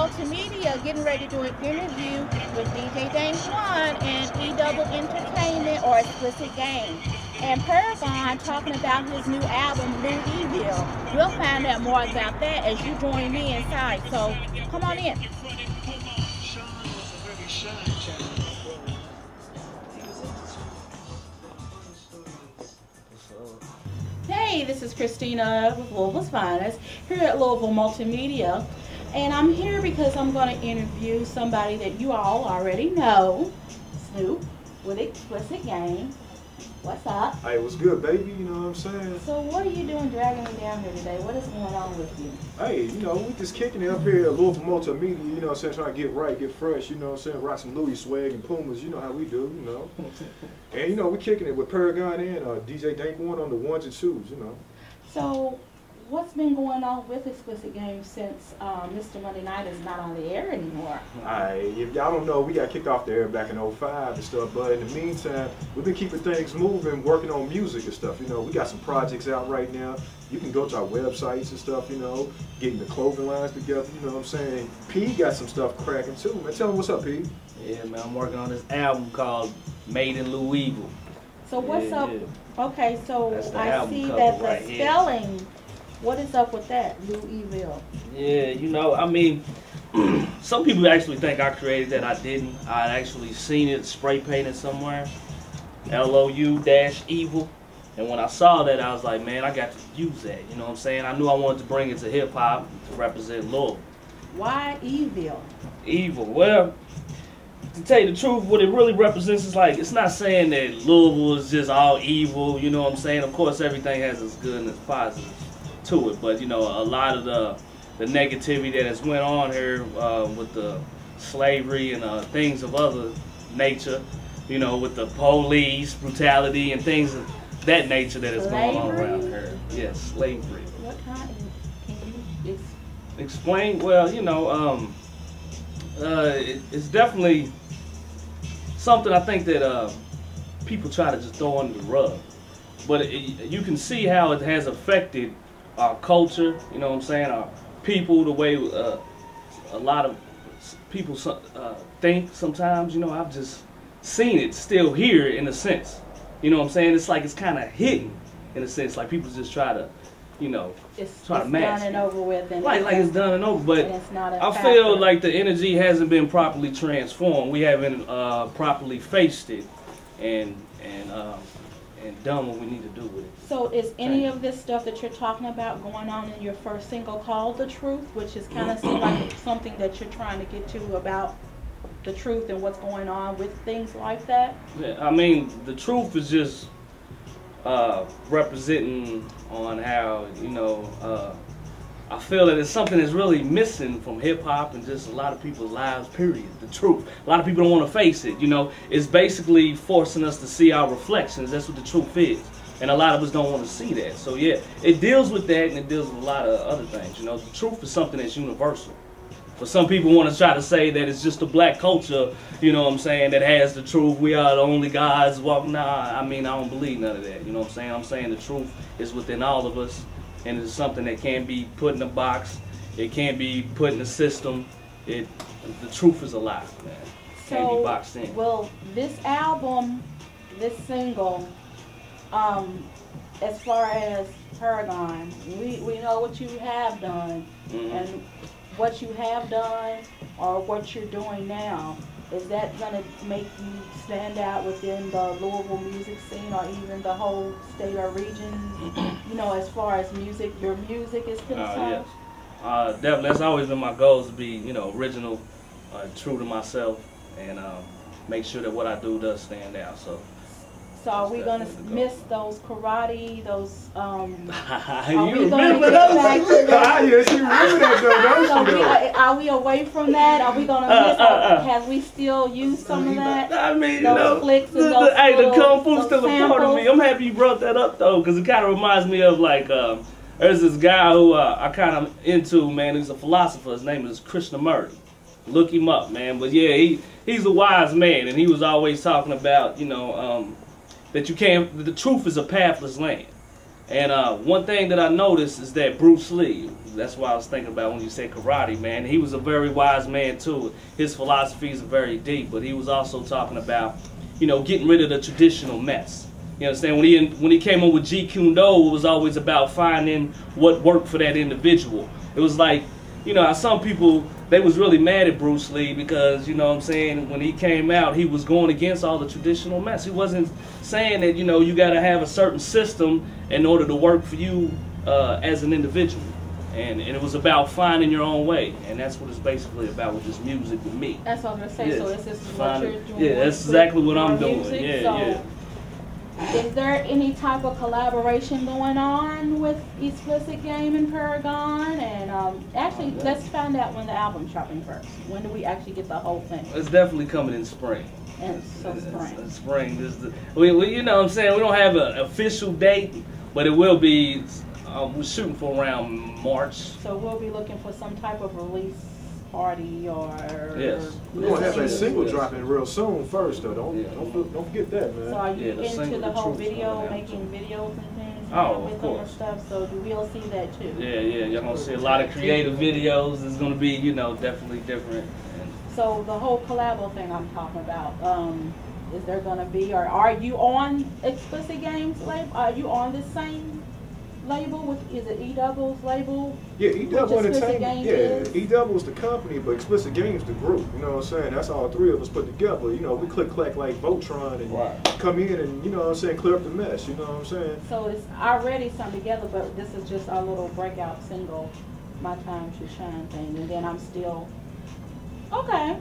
Multimedia getting ready to do an interview with pt.1 and E-Double Entertainment or Explicit Game. And Paragon talking about his new album, Louisville. We'll find out more about that as you join me inside. So come on in. Hey, this is Christina with Louisville's Finest here at Louisville Multimedia. And I'm here because I'm going to interview somebody that you all already know, Snoop with Explicit Game. What's up? Hey, what's good, baby? You know what I'm saying? So what are you doing dragging me down here today? What is going on with you? Hey, you know, we just kicking it up here at Louisville Multimedia, you know what I'm saying, trying to get right, get fresh, you know what I'm saying, rock some Louis swag and Pumas, you know how we do, you know. And, you know, we kicking it with Paragon and pt.1 on the ones and twos, you know. So what's been going on with Explicit Game since Mr. Monday Night is not on the air anymore? If y'all don't know, we got kicked off the air back in '05 and stuff, but in the meantime, we've been keeping things moving, working on music and stuff, you know. We got some projects out right now. You can go to our websites and stuff, you know, getting the clothing lines together, you know what I'm saying. P got some stuff cracking too, man. Tell him what's up, P. Yeah, man, I'm working on this album called Made in Louisville. So what's up? Yeah. Okay, so I see cover that the right spelling, what is up with that, Louisville? Yeah, you know, I mean, some people actually think I created that. I didn't. I actually seen it spray painted somewhere, LOU-evil. And when I saw that, I was like, man, I got to use that. You know what I'm saying? I knew I wanted to bring it to hip hop to represent Louisville. Why evil? Evil. Well, to tell you the truth, what it really represents is like, it's not saying that Louisville is just all evil, you know what I'm saying? Of course, everything has its good and its positive to it, but you know, a lot of the negativity that has went on here with the slavery and things of other nature, you know, with the police brutality and things of that nature that is going on around here. Yes, slavery. What kind? Can you explain? Well, you know, it's definitely something I think that people try to just throw under the rug, but you can see how it has affected our culture, you know what I'm saying, our people, the way a lot of people think sometimes, you know. I've just seen it still here in a sense, you know what I'm saying. It's like it's kind of hidden in a sense, like people just try to, you know, try to mask it. It's done and over with. And like it's done and over, but it's not I feel like the energy hasn't been properly transformed. We haven't properly faced it and done what we need to do with it. So is any of this stuff that you're talking about going on in your first single called The Truth, which is kind of seems like something that you're trying to get to about the truth and what's going on with things like that? Yeah, I mean, the truth is just representing on how, you know, I feel that it's something that's really missing from hip-hop and just a lot of people's lives, period. The truth. A lot of people don't want to face it, you know. It's basically forcing us to see our reflections. That's what the truth is. And a lot of us don't want to see that. So, yeah, it deals with that and it deals with a lot of other things, you know. The truth is something that's universal. But some people want to try to say that it's just a black culture, you know what I'm saying, that has the truth. We are the only gods. Well, nah, I mean, I don't believe none of that, you know what I'm saying. I'm saying the truth is within all of us. And it's something that can't be put in a box. It can't be put in a system. The truth is alive, man. It can't be boxed in. Well, this album, this single, as far as Paragon, we know what you have done, and what you have done or what you're doing now. Is that going to make you stand out within the Louisville music scene or even the whole state or region, you know, as far as music, your music is concerned? Yes. Definitely. That's always been my goal, to be, you know, original, true to myself, and make sure that what I do does stand out. So are we going to miss those karate, those, you remember those? Yes, you remember that though, don't you? Are we away from that? Are we going to miss, have we still used some of that? I mean, those, you know, flicks and those the Kung Fu's still a samples? part of me. I'm happy you brought that up though, because it kind of reminds me of like, there's this guy who I kind of into, man. He's a philosopher. His name is Krishnamurti. Look him up, man. But yeah, he's a wise man, and he was always talking about, you know, that you can't, the truth is a pathless land. And one thing that I noticed is that Bruce Lee, that's what I was thinking about when you said karate, man. He was a very wise man too. His philosophies are very deep, but he was also talking about, you know, getting rid of the traditional mess. You understand? When he came up with Jeet Kune Do, it was always about finding what worked for that individual. It was like, you know, some people, they was really mad at Bruce Lee because, you know what I'm saying, when he came out, he was going against all the traditional mess. He wasn't saying that, you know, you got to have a certain system in order to work for you as an individual. And it was about finding your own way. And that's what it's basically about with this music with me. That's what I was going to say. Yes. So is this what you're doing? Yeah, that's exactly what I'm doing. Music? Yeah, So yeah. is there any type of collaboration going on with Explicit Game and Paragon? And actually, let's find out when the album's dropping first. When do we actually get the whole thing? It's definitely coming in spring. And so spring. It's spring. We, you know what I'm saying? We don't have an official date, but it will be, we're shooting for around March. So we'll be looking for some type of release party or... Yes. We're going to have that single Yes. dropping real soon first, though. Don't forget that, man. So are you the into single, the The whole Truth's video, coming out, making too. videos and things Oh, with of them and course. stuff? So we'll see that too. Yeah, you're going to see a lot of creative videos. It's going to be, you know, definitely different. And So the whole collabo thing I'm talking about, is there gonna be, or are you on Explicit Games label? Are you on the same label with, is it E-Double's label? Yeah, E-Double Which Explicit Entertainment. Games Yeah, is? E-Double's the company, but Explicit Games the group. You know what I'm saying? That's all three of us put together. You know, we click-clack like Voltron and Right. come in and, you know what I'm saying, clear up the mess. You know what I'm saying? So it's already something together, but this is just our little breakout single, My Time to Shine thing, and then I'm still, okay.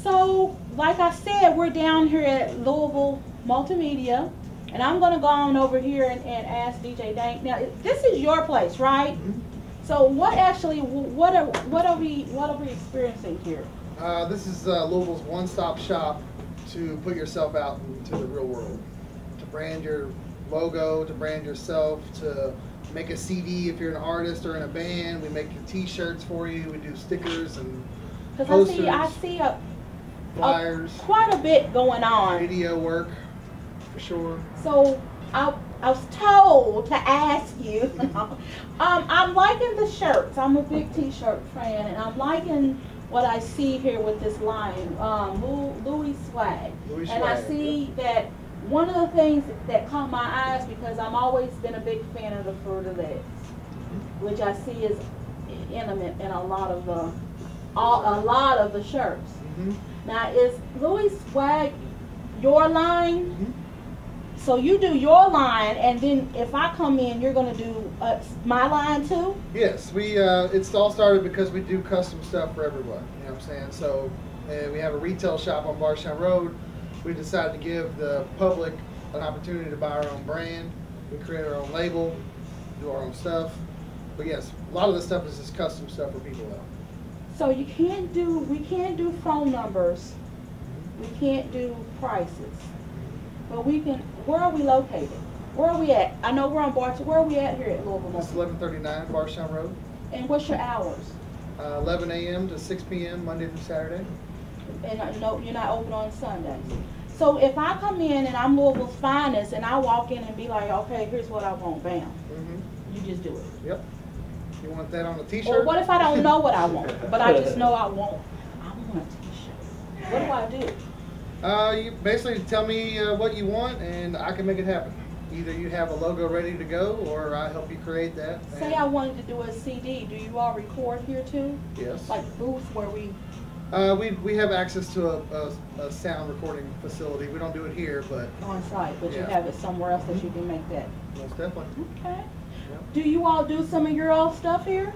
So, like I said, we're down here at Louisville Multimedia, and I'm gonna go on over here and ask DJ Dank. Now, this is your place, right? So, what actually, what are we experiencing here? This is Louisville's one-stop shop to put yourself out into the real world, to brand your logo, to brand yourself, to make a CD if you're an artist or in a band. We make your T-shirts for you. We do stickers and Because posters, I see flyers, quite a bit going on. video work, for sure. So I was told to ask you. I'm liking the shirts. I'm a big T-shirt fan, and I'm liking what I see here with this line, Louis Swag. Louis And I Swag, see that one of the things that caught my eyes, because I've always been a big fan of the further legs, which I see is intimate in a lot of the shirts. Mm-hmm. Now, is Louis Swag your line? Mm-hmm. So you do your line, and then if I come in, you're gonna do my line too? Yes, it's all started because we do custom stuff for everyone. You know what I'm saying? So we have a retail shop on Barstown Road. We decided to give the public an opportunity to buy our own brand. We create our own label, do our own stuff. But yes, a lot of the stuff is just custom stuff for people though. So we can't do phone numbers, we can't do prices, but we can. Where are we located? Where are we at? I know we're on Barstown. Where are we at here at Louisville? It's 1139 Barstown Road. And what's your hours? 11 a.m. to 6 p.m. Monday through Saturday. And I know you're not open on Sundays. So if I come in and I'm Louisville's finest, and I walk in and be like, okay, here's what I want, bam, Mm-hmm. you just do it. Yep. You want that on a T-shirt? Or what if I don't know what I want, but I just know I want a T-shirt? What do I do? You basically tell me what you want, and I can make it happen. Either you have a logo ready to go, or I help you create that. Say I wanted to do a CD. Do you all record here too? Yes. Like booth where we? We have access to a sound recording facility. We don't do it here, but On site, but you Yeah. have it somewhere else that you can make that. most definitely. Okay. Do you all do some of your own stuff here?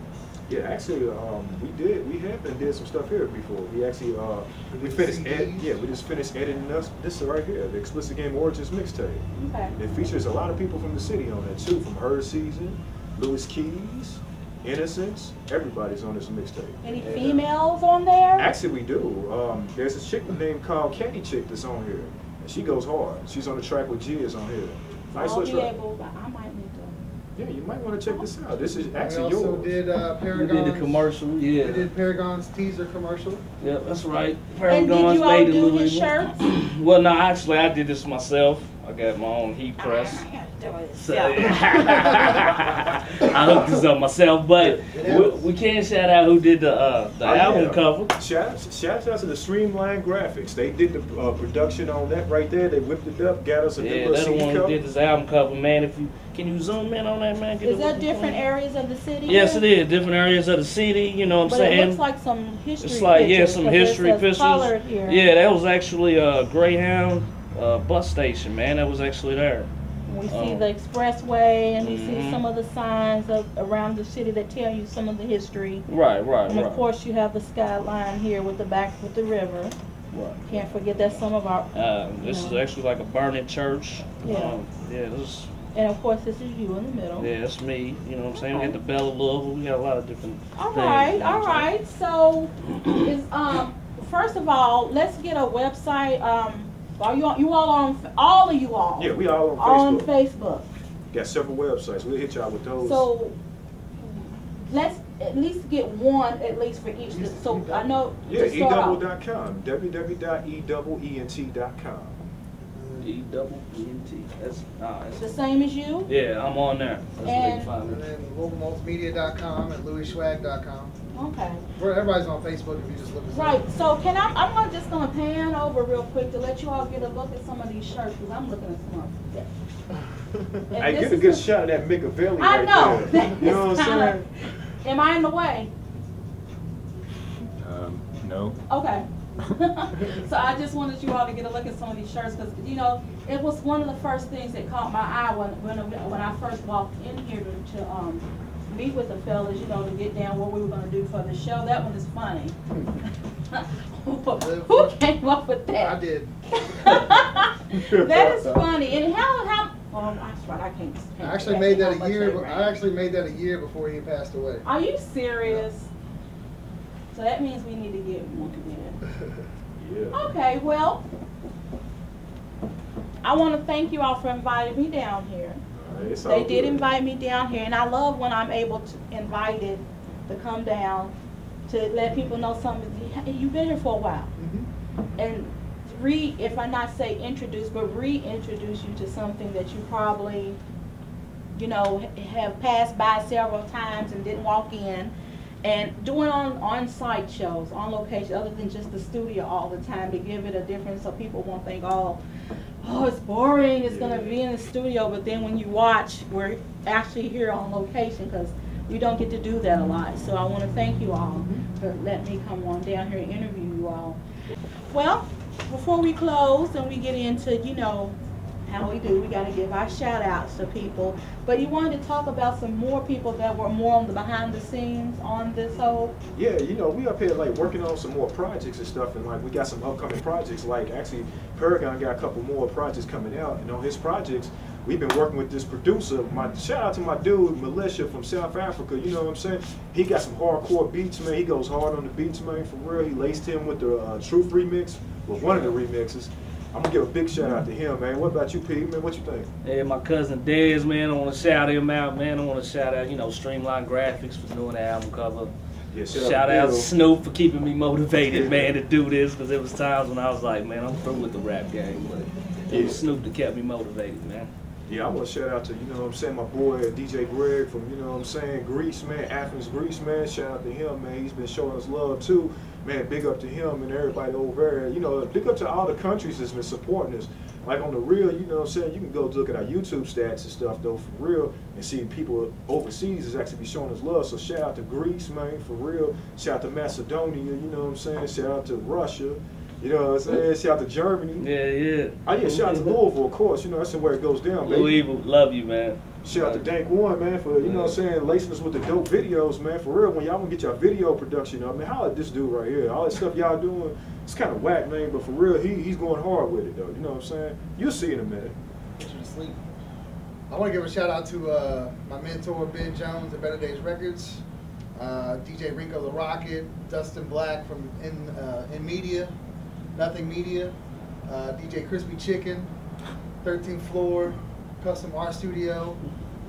Yeah, actually, we have been did some stuff here before. We actually, we finished, we just finished editing this right here, the Explicit Game Origins mixtape. Okay. It features a lot of people from the city on it too, from Her Season, Louis Keys, Innocence. Everybody's on this mixtape. Any And, females on there? actually, we do. There's a chick named called Candy Chick that's on here, and she goes hard. She's on the track with Giz on here. Nice I'll little be track. able, but I might need to. Yeah, you might want to check this out. This is We actually also yours. did we Paragon's. did the commercial, yeah. We did Paragon's teaser commercial. Yeah, that's right. And Paragon's did you all made in do his Louisville. shirts? Well, no, actually, I did this myself. I got my own heat press. So, I hooked this up myself, but we can't shout out who did the album cover. Shout out to the Streamline Graphics. They did the production on that right there. They whipped it up, got us a good little they're the CD one who cover. did this album cover, man. Can you zoom in on that, man? Is that different areas of the city? Yes, it is. Different areas of the city, you know what I'm saying? It looks like some history It's like, pictures, some history pictures. Here. Yeah, that was actually a Greyhound bus station, man. That was actually there. We see the expressway, and we see some of the signs around the city that tell you some of the history. Right. And of course, you have the skyline here with the river. Right. Can't forget that some of our. This is actually like a burning church. Yeah. And of course, this is you in the middle. Yeah, that's me. You know what I'm saying? We got the Bell of Louisville. We got a lot of different All things. right. So, first of all, let's get a website. Are you all on? All of you all? Yeah, we all on Facebook. On Facebook. Got several websites. We'll hit y'all with those. So let's at least get one at least for each. So I know. Yeah, edouble.com. www.eent.com. E-double-E-N-T. That's It's the same as you? Yeah, I'm on there. That's where you can find And me. then louisvillemultimedia.com and louisswag.com. Okay. Everybody's on Facebook if you just look at Right. So I'm just gonna pan over real quick to let you all get a look at some of these shirts because I'm looking at some of them. I get a good shot of that Machiavelli I right know. there. You know what I'm saying? Am I in the way? No. Okay. So I just wanted you all to get a look at some of these shirts because it was one of the first things that caught my eye when I first walked in here to meet with the fellas, to get down what we were going to do for the show. That one is funny. Who came up with that? I did. That is funny. And how that's right, I can't. I actually made that a year. I actually made that a year before he passed away. Are you serious? So that means we need to get one again. Yeah. Okay, well, I want to thank you all for inviting me down here. They did invite me down here, and I love when I'm able to invite it to come down to let people know something. You've been here for a while, and if I not say introduce, but reintroduce you to something that you probably, have passed by several times and didn't walk in. And doing on-site shows, on location, other than just the studio all the time, to give it a difference so people won't think, oh, it's boring, it's going to be in the studio. But then when you watch, we're actually here on location because we don't get to do that a lot. So I want to thank you all for letting me come on down here and interview you all. Well, before we close and we get into, how we do, we got to give our shout outs to people. But you wanted to talk about some more people that were more on the behind the scenes on this whole. Yeah, we up here working on some more projects and stuff, and we got some upcoming projects. Actually, Paragon got a couple more projects coming out, and on his projects, we've been working with this producer. Shout out to my dude Militia from South Africa. You know what I'm saying? He got some hardcore beats, man. He goes hard on the beats, man, for real. He laced him with the Truth remix, with one of the remixes. I'm gonna give a big shout out to him, man. What about you, Pete? Man, what you think? Hey, my cousin Dez, man, I want to shout him out, man. I want to shout out, Streamline Graphics for doing the album cover. Yeah, shout out to Snoop for keeping me motivated, man, to do this, because there was times when I was like, man, I'm through with the rap game, but it was Snoop that kept me motivated, man. Yeah, I want to shout out to, my boy DJ Greg from, Greece, man, Athens, Greece, man. Shout out to him, man. He's been showing us love, too. Man, big up to him and everybody over there. Big up to all the countries that's been supporting us. On the real, you can go look at our YouTube stats and stuff, though, for real, and see people overseas is actually be showing us love. So shout out to Greece, man, for real. Shout out to Macedonia, Shout out to Russia. Shout out to Germany. Yeah. Oh, yeah, shout out to Louisville, of course. That's where it goes down, baby. Louisville, love you, man. Shout out to Dank1, man, for, lacing us with the dope videos, man. For real, when y'all want to get y'all video production up, man, holla at this dude right here. All that stuff y'all doing, it's kind of whack, man, but for real, he's going hard with it, though. You know what I'm saying? You'll see in a minute. Put you to sleep. I want to give a shout out to my mentor, Ben Jones at Better Days Records, DJ Rico the Rocket, Dustin Black from In Media, Nothing Media, DJ Crispy Chicken, 13th Floor, Custom Art Studio,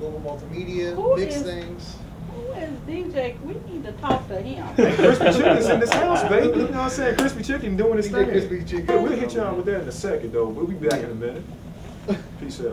Global Multimedia, Mix Things. Who is DJ? We need to talk to him. Hey, Crispy Chicken's in this house, baby. You know what I'm saying? Crispy Chicken doing his thing. Crispy Chicken. Yeah, we'll hit y'all with that in a second, though. We'll be back in a minute. Peace out.